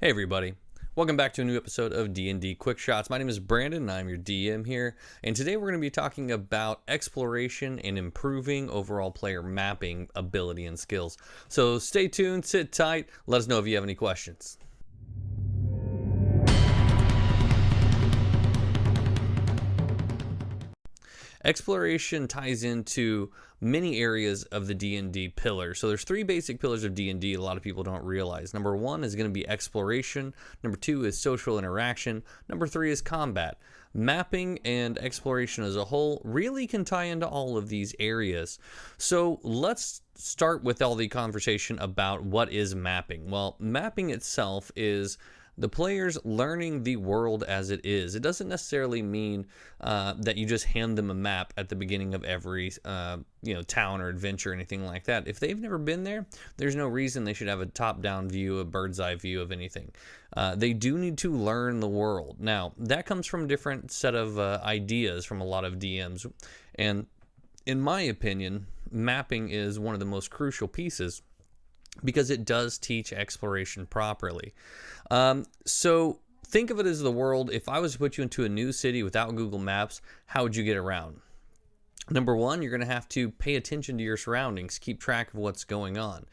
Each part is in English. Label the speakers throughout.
Speaker 1: Hey everybody, welcome back to a new episode of D&D Quick Shots. My name is Brandon and I'm your DM here, and today we're going to be talking about exploration and improving overall player mapping ability and skills. So stay tuned, sit tight, let us know if you have any questions. Exploration ties into many areas of the D&D pillars. So there's three basic pillars of D&D a lot of people don't realize. Number one is going to be exploration. Number two is social interaction. Number three is combat. Mapping and exploration as a whole really can tie into all of these areas. So let's start with all the conversation about what is mapping. Well, mapping itself is the players learning the world as it is. It doesn't necessarily mean that you just hand them a map at the beginning of every town or adventure or anything like that. If they've never been there, there's no reason they should have a top-down view, a bird's eye view of anything. They do need to learn the world. Now, that comes from a different set of ideas from a lot of DMs. And in my opinion, mapping is one of the most crucial pieces because it does teach exploration properly. So think of it as the world. If I was to put you into a new city without Google Maps, how would you get around? Number one, you're going to have to pay attention to your surroundings, keep track of what's going on.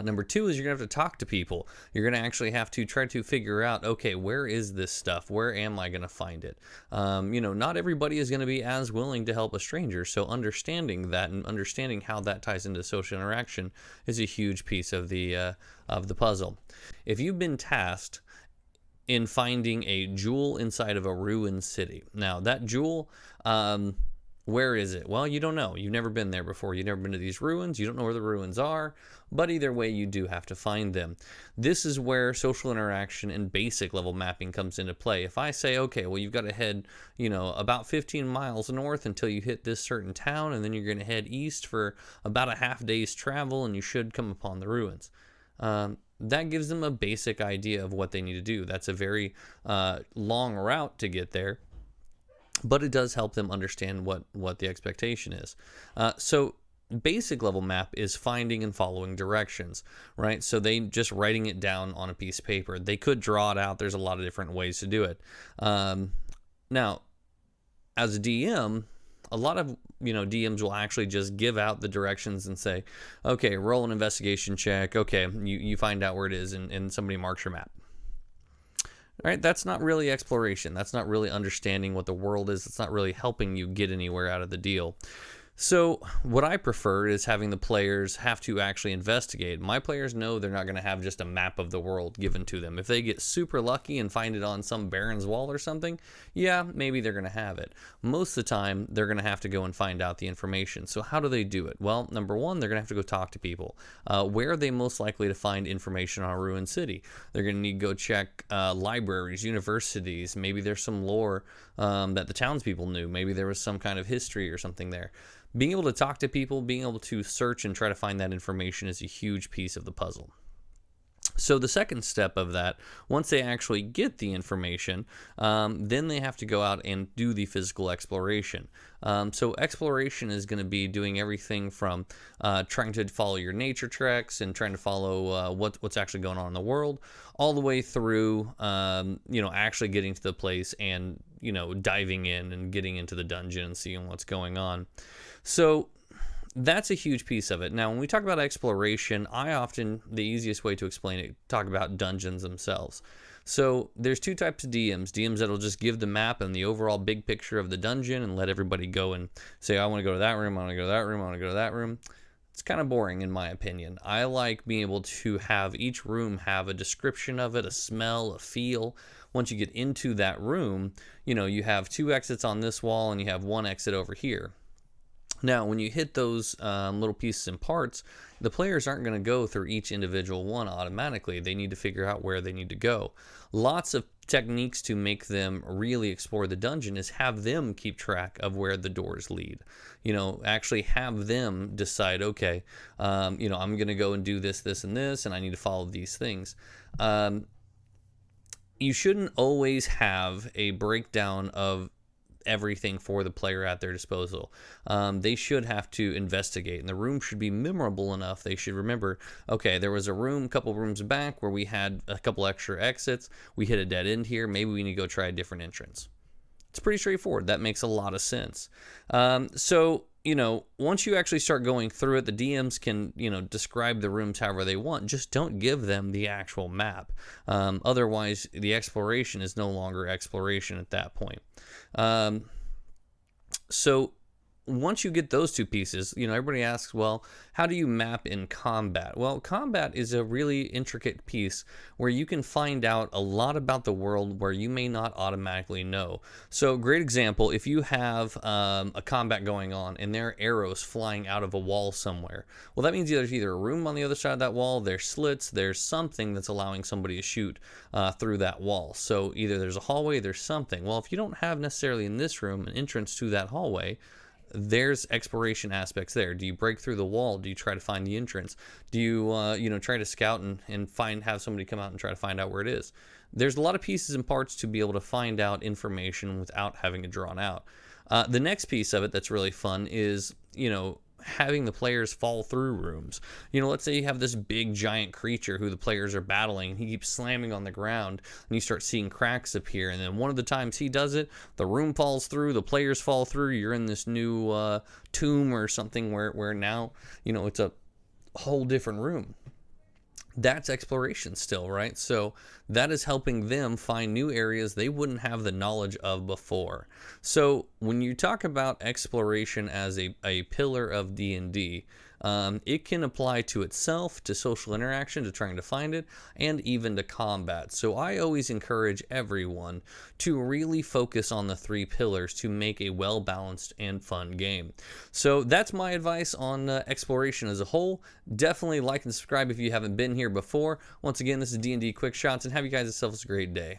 Speaker 1: Number two is you're going to have to talk to people. You're going to actually have to try to figure out, okay, where is this stuff? Where am I going to find it? Not everybody is going to be as willing to help a stranger. So understanding that and understanding how that ties into social interaction is a huge piece of the puzzle. If you've been tasked in finding a jewel inside of a ruined city, now that jewel, where is it? Well, you don't know. You've never been there before. You've never been to these ruins. You don't know where the ruins are. But either way, you do have to find them. This is where social interaction and basic level mapping comes into play. If I say, okay, well, you've got to head, about 15 miles north until you hit this certain town, and then you're going to head east for about a half day's travel, and you should come upon the ruins. That gives them a basic idea of what they need to do. That's a very long route to get there, but it does help them understand what the expectation is. So basic level map is finding and following directions, right? So they just writing it down on a piece of paper. They could draw it out. There's a lot of different ways to do it. Now, as a DM, a lot of DMs will actually just give out the directions and say, okay, roll an investigation check. Okay, you find out where it is, and somebody marks your map. All right, that's not really exploration. That's not really understanding what the world is. It's not really helping you get anywhere out of the deal. So what I prefer is having the players have to actually investigate. My players know they're not going to have just a map of the world given to them. If they get super lucky and find it on some Baron's wall or something, yeah, maybe they're going to have it. Most of the time, they're going to have to go and find out the information. So how do they do it? Well, number one, they're going to have to go talk to people. Where are they most likely to find information on a ruined city? They're going to need to go check libraries, universities. Maybe there's some lore that the townspeople knew. Maybe there was some kind of history or something there. Being able to talk to people, being able to search and try to find that information is a huge piece of the puzzle. So the second step of that, once they actually get the information, then they have to go out and do the physical exploration. So exploration is going to be doing everything from trying to follow your nature treks and trying to follow what's actually going on in the world, all the way through, actually getting to the place and, diving in and getting into the dungeon and seeing what's going on. So that's a huge piece of it. Now, when we talk about exploration, the easiest way to explain it, talk about dungeons themselves. So there's two types of DMs that'll just give the map and the overall big picture of the dungeon and let everybody go and say, I want to go to that room, I want to go to that room, I want to go to that room. It's kind of boring in my opinion. I like being able to have each room have a description of it, a smell, a feel. Once you get into that room, you have two exits on this wall and you have one exit over here. Now, when you hit those little pieces and parts, the players aren't going to go through each individual one automatically. They need to figure out where they need to go. Lots of techniques to make them really explore the dungeon is have them keep track of where the doors lead. Actually have them decide, okay, I'm going to go and do this, this, and this, and I need to follow these things. You shouldn't always have a breakdown of everything for the player at their disposal. They should have to investigate, and the room should be memorable enough. They should remember, okay, there was a room a couple rooms back where we had a couple extra exits. We hit a dead end here. Maybe we need to go try a different entrance. It's pretty straightforward. That makes a lot of sense. So, once you actually start going through it, the DMs can, describe the rooms however they want. Just don't give them the actual map. Otherwise, the exploration is no longer exploration at that point. So once you get those two pieces, everybody asks, well, how do you map in combat? Well, combat is a really intricate piece where you can find out a lot about the world where you may not automatically know. So, great example, if you have a combat going on and there are arrows flying out of a wall somewhere, well, that means there's either a room on the other side of that wall, there's slits, there's something that's allowing somebody to shoot through that wall. So, either there's a hallway, there's something. Well, if you don't have necessarily in this room an entrance to that hallway, there's exploration aspects there. Do you break through the wall? Do you try to find the entrance? Do you try to scout and have somebody come out and try to find out where it is? There's a lot of pieces and parts to be able to find out information without having it drawn out. The next piece of it that's really fun is having the players fall through rooms. Let's say you have this big giant creature who the players are battling, and he keeps slamming on the ground, and you start seeing cracks appear, and then one of the times he does it, the room falls through, the players fall through, you're in this new tomb or something where now, it's a whole different room. That's exploration still, right? So that is helping them find new areas they wouldn't have the knowledge of before. So when you talk about exploration as a pillar of D&D, it can apply to itself, to social interaction, to trying to find it, and even to combat. So I always encourage everyone to really focus on the three pillars to make a well-balanced and fun game. So that's my advice on exploration as a whole. Definitely like and subscribe if you haven't been here before. Once again, this is D&D Quick Shots, and have you guys yourselves a great day.